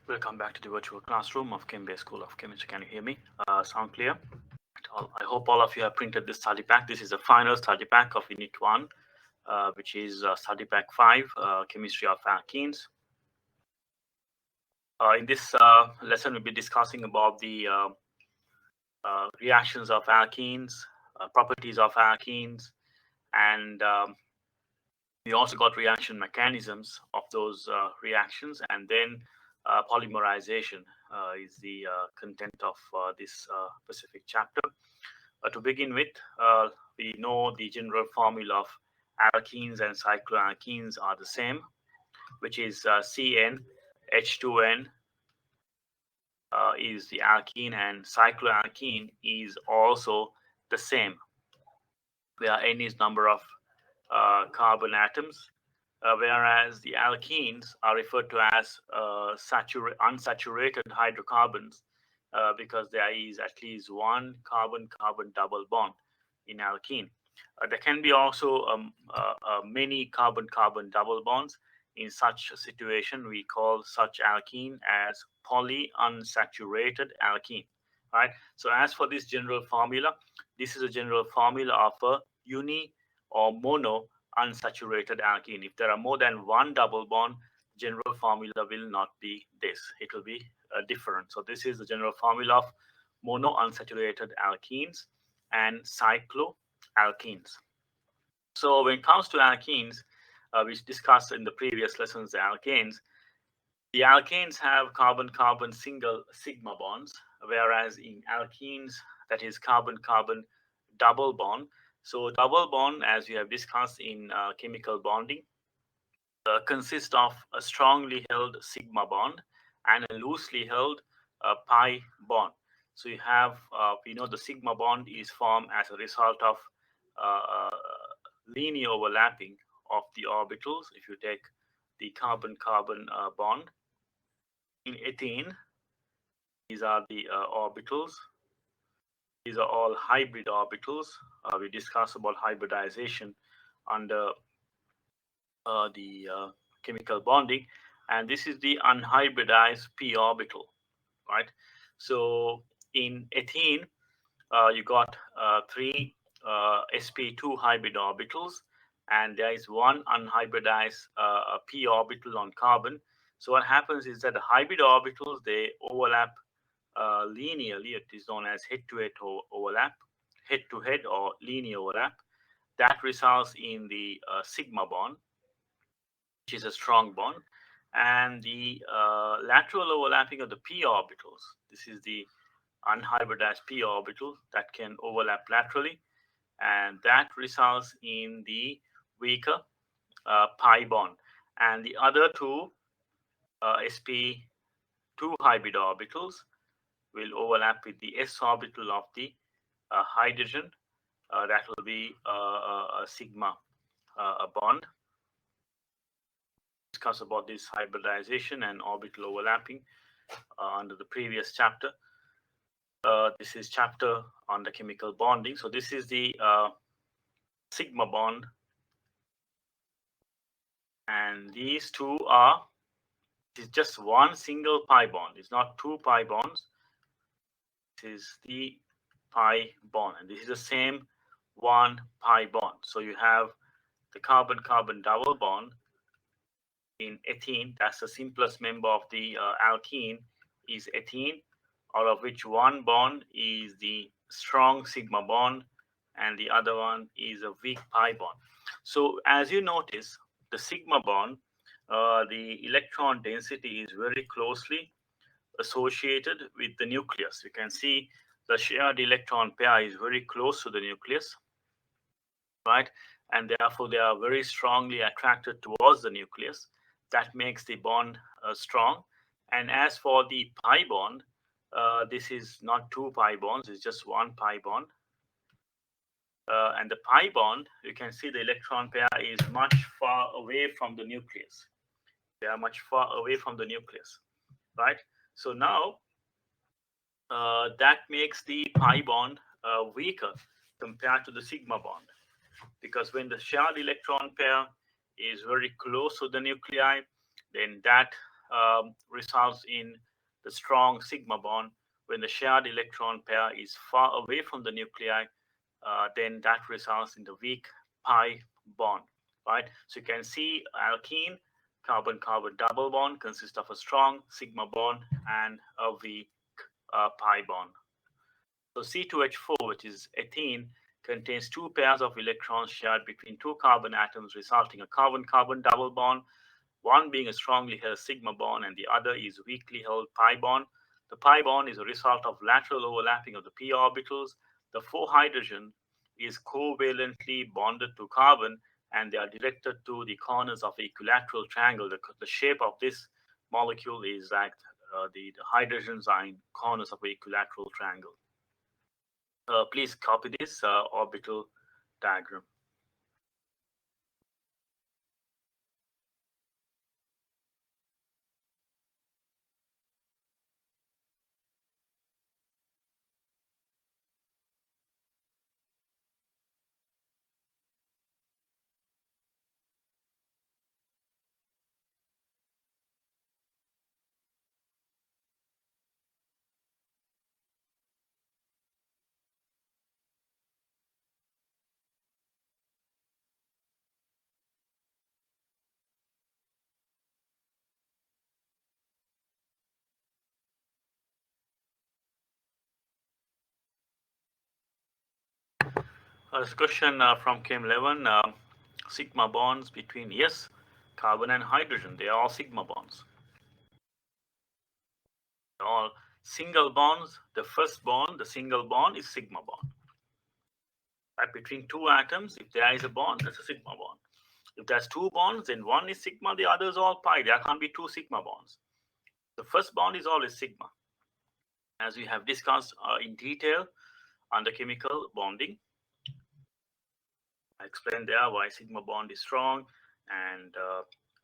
Welcome back to the virtual classroom of Cambridge School of Chemistry. Can you hear me? Sound clear? I hope all of you have printed this study pack. This is the final study pack of Unit 1, which is study pack 5, Chemistry of Alkenes. In this lesson, we'll be discussing about the reactions of alkenes, properties of alkenes, and we also got reaction mechanisms of those reactions, and then polymerization is the content of this specific chapter. To begin with, we know the general formula of alkenes and cycloalkenes are the same, which is CN, H2N is the alkene, and cycloalkene is also the same, where N is number of carbon atoms, whereas the alkenes are referred to as unsaturated hydrocarbons because there is at least one carbon-carbon double bond in alkene. There can be also many carbon-carbon double bonds. In such a situation, we call such alkene as polyunsaturated alkene. Right. So as for this general formula, this is a general formula of a uni or mono unsaturated alkene. If there are more than one double bond, general formula will not be this. It will be different. So this is the general formula of mono unsaturated alkenes and cycloalkenes. So when it comes to alkenes, we discussed in the previous lessons the alkanes. The alkanes have carbon-carbon single sigma bonds, whereas in alkenes, that is carbon-carbon double bond. So double bond, as we have discussed in chemical bonding, consists of a strongly held sigma bond and a loosely held pi bond. So you have, we know the sigma bond is formed as a result of linear overlapping of the orbitals. If you take the carbon-carbon bond in ethene, these are the orbitals. These are all hybrid orbitals. We discussed about hybridization under the chemical bonding, and this is the unhybridized p orbital, right? So in ethene, you got three sp2 hybrid orbitals, and there is one unhybridized p orbital on carbon. So what happens is that the hybrid orbitals, they overlap linearly. It is known as head-to-head overlap, head-to-head or linear overlap. That results in the sigma bond, which is a strong bond, and the lateral overlapping of the p orbitals. This is the unhybridized p orbital that can overlap laterally, and that results in the weaker pi bond. And the other two sp2 hybrid orbitals will overlap with the s orbital of the hydrogen. That will be a sigma bond. Discuss about this hybridization and orbital overlapping under the previous chapter. This is chapter on the chemical bonding. So this is the sigma bond, and these two are, it's just one single pi bond. It's not two pi bonds. This is the pi bond, and this is the same one pi bond. So you have the carbon-carbon double bond in ethene. That's the simplest member of the alkene is ethene, out of which one bond is the strong sigma bond and the other one is a weak pi bond. So as you notice, the sigma bond, the electron density is very closely associated with the nucleus. You can see the shared electron pair is very close to the nucleus, right? And therefore they are very strongly attracted towards the nucleus. That makes the bond strong. And as for the pi bond, this is not two pi bonds, it's just one pi bond. And the pi bond, you can see the electron pair is much far away from the nucleus. They are much far away from the nucleus, right? So now that makes the pi bond weaker compared to the sigma bond, because when the shared electron pair is very close to the nuclei, then that results in the strong sigma bond. When the shared electron pair is far away from the nuclei, then that results in the weak pi bond, right? So you can see alkene carbon-carbon double bond consists of a strong sigma bond and a weak pi bond. So C2H4, which is ethene, contains two pairs of electrons shared between two carbon atoms, resulting in a carbon-carbon double bond, one being a strongly held sigma bond and the other is weakly held pi bond. The pi bond is a result of lateral overlapping of the p orbitals. The four hydrogen is covalently bonded to carbon and they are directed to the corners of the equilateral triangle. The shape of this molecule is like the hydrogens are in corners of the equilateral triangle. Please copy this orbital diagram. This question from Kim11, sigma bonds between, yes, carbon and hydrogen. They are all sigma bonds. They're all single bonds. The first bond, the single bond, is sigma bond. Right? Between two atoms, if there is a bond, that's a sigma bond. If there's two bonds, then one is sigma, the other is all pi. There can't be two sigma bonds. The first bond is always sigma. As we have discussed in detail under chemical bonding, I explained there why sigma bond is strong, and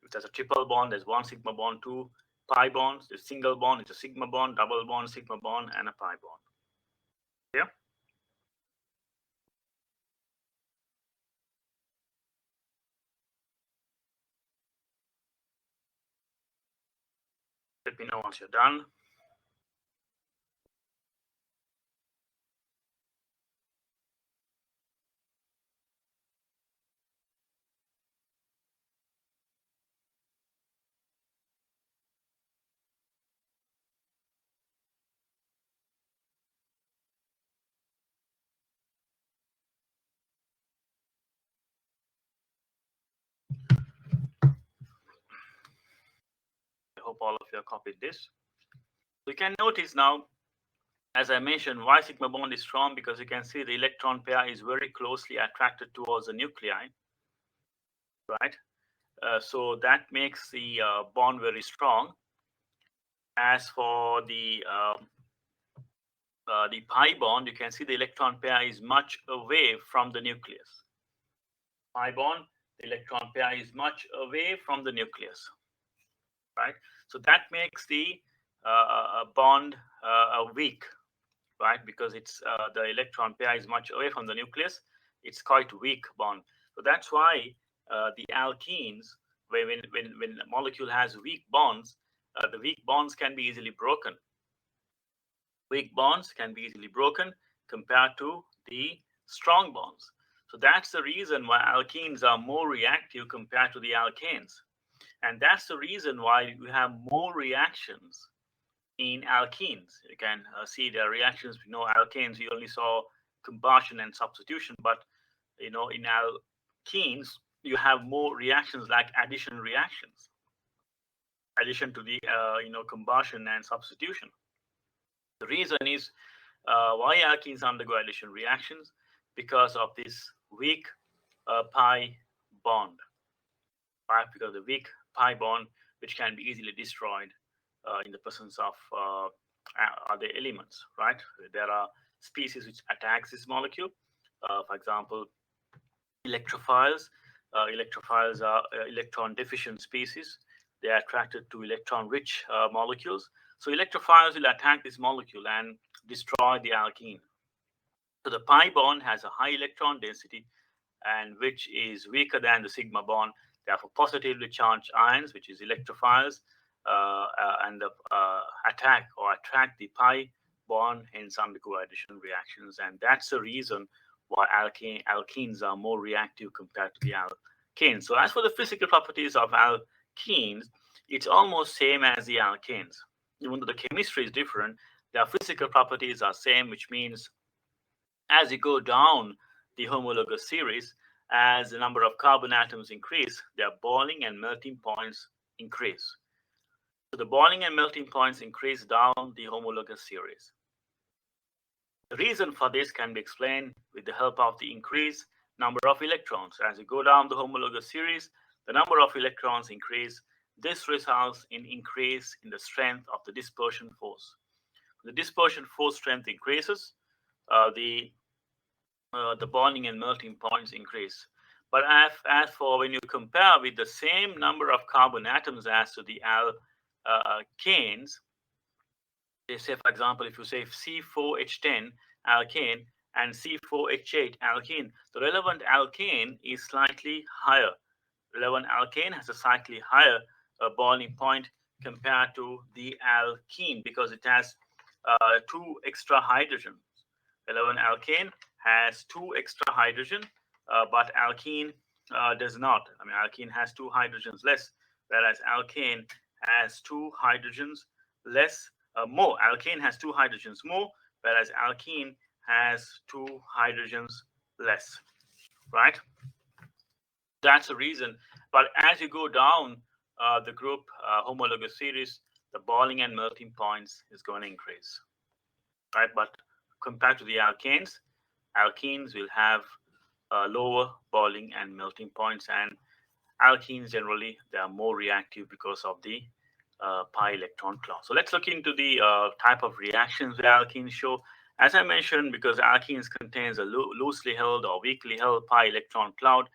if there's a triple bond, there's one sigma bond, two pi bonds. The single bond is a sigma bond, double bond, sigma bond, and a pi bond. Yeah. Let me know once you're done. I hope all of you have copied this. You can notice now, as I mentioned, why sigma bond is strong, because you can see the electron pair is very closely attracted towards the nuclei, right? So that makes the bond very strong. As for the pi bond, you can see the electron pair is much away from the nucleus. Pi bond, the electron pair is much away from the nucleus, right? So that makes the bond weak, right? Because it's the electron pair is much away from the nucleus. It's quite weak bond. So that's why the alkenes, when the molecule has weak bonds, the weak bonds can be easily broken. Weak bonds can be easily broken compared to the strong bonds. So that's the reason why alkenes are more reactive compared to the alkanes. And that's the reason why we have more reactions in alkenes. You can see the reactions. Alkanes, we only saw combustion and substitution, but in alkenes, you have more reactions like addition reactions, addition to the combustion and substitution. The reason is why alkenes undergo addition reactions, because of this weak pi bond, right? Because the weak pi bond, which can be easily destroyed in the presence of other elements, right? There are species which attacks this molecule. For example, electrophiles. Electrophiles are electron deficient species. They are attracted to electron-rich molecules. So electrophiles will attack this molecule and destroy the alkene. So the pi bond has a high electron density and which is weaker than the sigma bond. Therefore, positively charged ions, which is electrophiles, and attack or attract the pi bond, hence undergo addition reactions. And that's the reason why alkenes are more reactive compared to the alkanes. So as for the physical properties of alkenes, it's almost same as the alkanes. Even though the chemistry is different, their physical properties are same, which means as you go down the homologous series, as the number of carbon atoms increase, their boiling and melting points increase. So the boiling and melting points increase down the homologous series. The reason for this can be explained with the help of the increased number of electrons. As you go down the homologous series, the number of electrons increase. This results in increase in the strength of the dispersion force. The dispersion force strength increases, the bonding and melting points increase. But as for when you compare with the same number of carbon atoms as to the alkanes, they say, for example, if you say C4H10 alkane and C4H8 alkene, the relevant alkane is slightly higher. Relevant alkane has a slightly higher boiling point compared to the alkene because it has two extra hydrogens. Relevant alkane has two extra hydrogen, but alkene does not. I mean, alkene has two hydrogens less, whereas alkane has two hydrogens less, more. Alkane has two hydrogens more, whereas alkene has two hydrogens less, right? That's the reason. But as you go down the group homologous series, the boiling and melting points is going to increase, right? But compared to the alkenes will have lower boiling and melting points, and alkenes generally they are more reactive because of the pi electron cloud. So let's look into the type of reactions that alkenes show. As I mentioned, because alkenes contains a loosely held or weakly held pi electron cloud,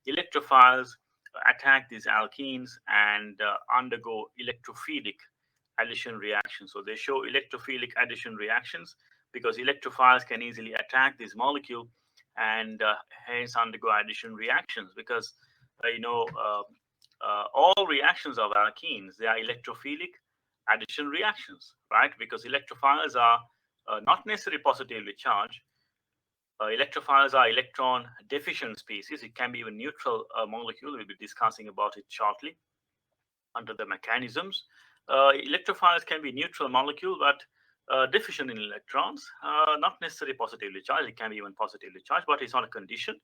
electrophiles attack these alkenes and undergo electrophilic addition reactions. So they show electrophilic addition reactions because electrophiles can easily attack this molecule and hence undergo addition reactions because all reactions of alkenes, they are electrophilic addition reactions, right? Because electrophiles are not necessarily positively charged. Electrophiles are electron deficient species. It can be a neutral molecule. We'll be discussing about it shortly under the mechanisms. Electrophiles can be neutral molecule, but deficient in electrons, not necessarily positively charged. It can be even positively charged, but it's not a condition.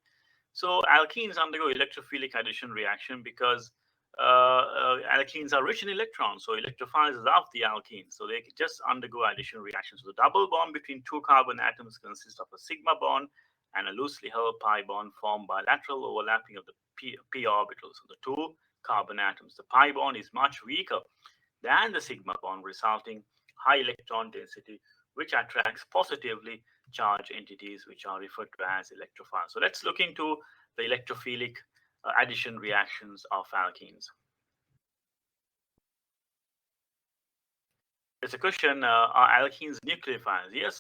So alkenes undergo electrophilic addition reaction because alkenes are rich in electrons. So electrophiles love the alkenes. So they just undergo addition reactions. So the double bond between two carbon atoms consists of a sigma bond and a loosely held pi bond formed by lateral overlapping of the p orbitals of the two carbon atoms. The pi bond is much weaker than the sigma bond, resulting high electron density, which attracts positively charged entities, which are referred to as electrophiles. So let's look into the electrophilic addition reactions of alkenes. There's a question, are alkenes nucleophiles? Yes,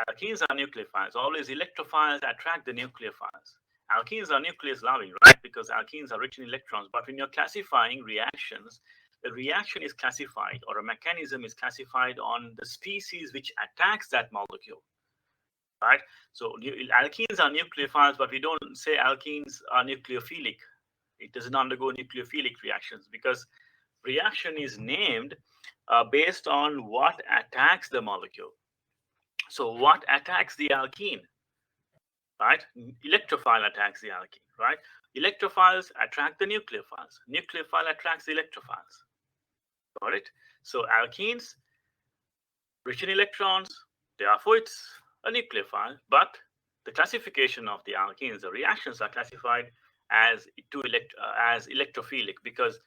alkenes are nucleophiles. Always electrophiles attract the nucleophiles. Alkenes are nucleus loving, right? Because alkenes are rich in electrons. But when you're classifying reactions, the reaction is classified or a mechanism is classified on the species which attacks that molecule, right? So alkenes are nucleophiles, but we don't say alkenes are nucleophilic. It doesn't undergo nucleophilic reactions because reaction is named based on what attacks the molecule. So what attacks the alkene, right? Electrophile attacks the alkene, right? Electrophiles attract the nucleophiles. Nucleophile attracts the electrophiles. Got it? So alkenes, rich in electrons, therefore it's a nucleophile, but the classification of the alkenes, the reactions are classified as electrophilic because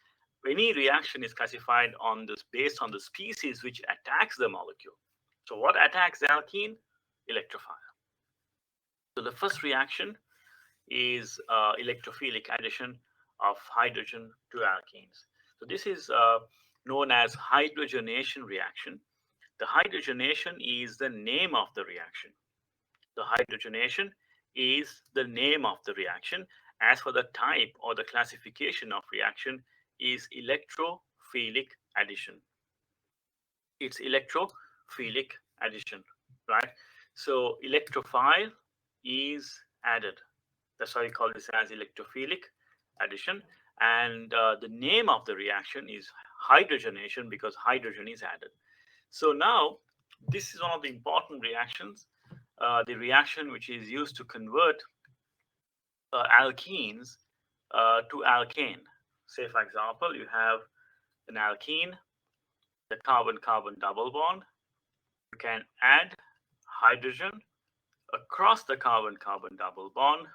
any reaction is classified on this based on the species which attacks the molecule. So what attacks the alkene? Electrophile. So the first reaction is electrophilic addition of hydrogen to alkenes. So this is known as hydrogenation reaction. The hydrogenation is the name of the reaction. The hydrogenation is the name of the reaction. As for the type or the classification of reaction is electrophilic addition. It's electrophilic addition, right? So electrophile is added. That's why we call this as electrophilic addition. And the name of the reaction is hydrogenation because hydrogen is added. So now this is one of the important reactions, the reaction which is used to convert alkenes to alkane. Say, for example, you have an alkene, the carbon-carbon double bond. You can add hydrogen across the carbon-carbon double bond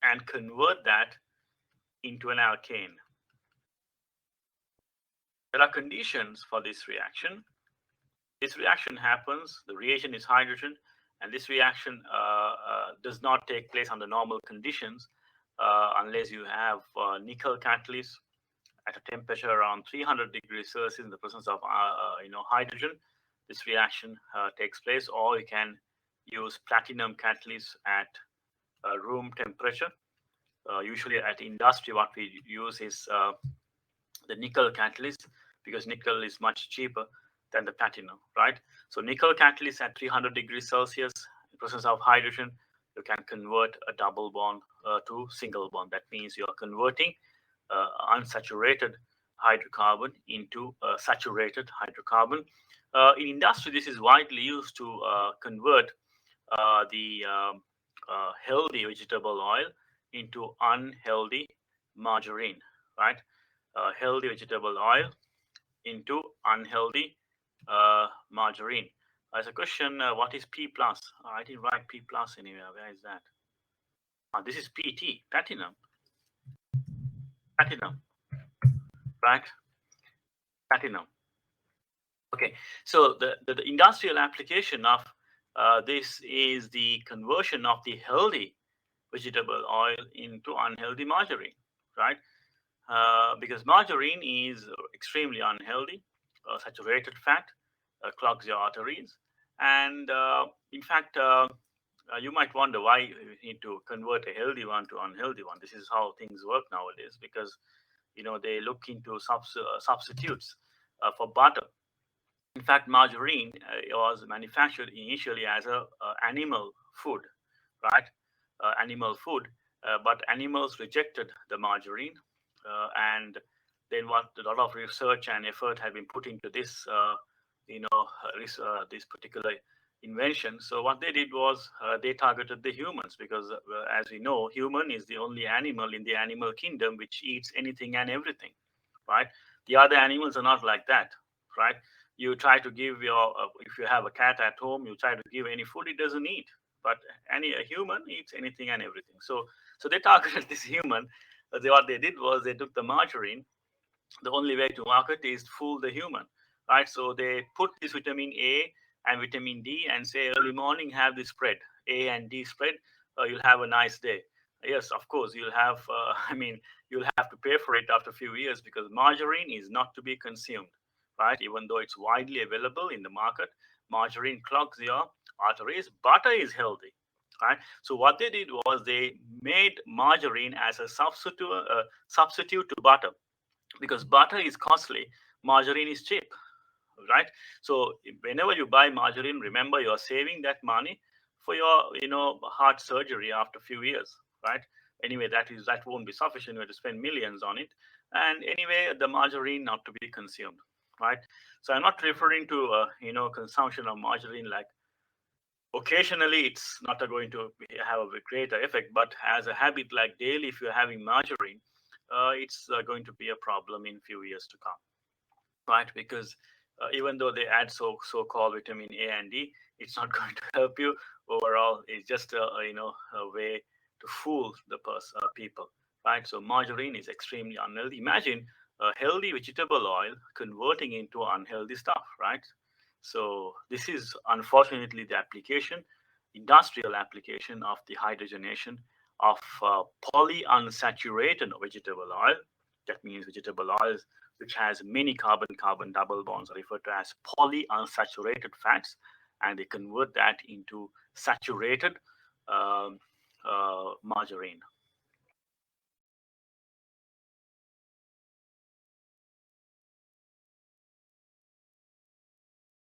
and convert that into an alkane. There are conditions for this reaction. This reaction happens, the reagent is hydrogen, and this reaction does not take place under normal conditions unless you have nickel catalyst at a temperature around 300 degrees Celsius in the presence of hydrogen. This reaction takes place, or you can use platinum catalyst at room temperature. Usually at industry, what we use is the nickel catalyst because nickel is much cheaper than the platinum, right? So nickel catalyst at 300 degrees Celsius, in presence of hydrogen, you can convert a double bond to single bond. That means you are converting unsaturated hydrocarbon into saturated hydrocarbon. In industry, this is widely used to convert the healthy vegetable oil into unhealthy margarine, right? Healthy vegetable oil into unhealthy margarine. As a question, what is P plus? I didn't write P plus anywhere. Where is that? This is PT, platinum. Platinum, right? Platinum. Okay, so the industrial application of this is the conversion of the healthy vegetable oil into unhealthy margarine, right? Because margarine is extremely unhealthy, saturated fat, clogs your arteries, and in fact, you might wonder why you need to convert a healthy one to unhealthy one. This is how things work nowadays because they look into substitutes for butter. In fact, margarine was manufactured initially as a animal food, right? Animal food, but animals rejected the margarine, and then what a lot of research and effort have been put into this, this particular invention. So what they did was they targeted the humans because, as we know, human is the only animal in the animal kingdom which eats anything and everything, right? The other animals are not like that, right? You try to give if you have a cat at home, you try to give any food it doesn't eat, but a human eats anything and everything. So they targeted this human. What they did was they took the margarine. The only way to market is to fool the human, right? So they put this vitamin A and vitamin D and say early morning have this spread, A and D spread. You'll have a nice day. Yes, of course you'll have. You'll have to pay for it after a few years because margarine is not to be consumed, right? Even though it's widely available in the market, margarine clogs your arteries. Butter is healthy, right? So what they did was they made margarine as a substitute to butter because butter is costly, margarine is cheap, right? So whenever you buy margarine, remember you're saving that money for your heart surgery after a few years, right? Anyway, that won't be sufficient. You have to spend millions on it, and anyway the margarine not to be consumed, right? So I'm not referring to consumption of margarine like occasionally it's not going to have a greater effect, but as a habit like daily if you're having margarine, it's going to be a problem in few years to come, right? Because even though they add so-called vitamin A and D, it's not going to help you overall. It's just a way to fool the people, right? So margarine is extremely unhealthy. Imagine a healthy vegetable oil converting into unhealthy stuff, right? So this is unfortunately the industrial application of the hydrogenation of polyunsaturated vegetable oil. That means vegetable oils which has many carbon-carbon double bonds are referred to as polyunsaturated fats, and they convert that into saturated margarine.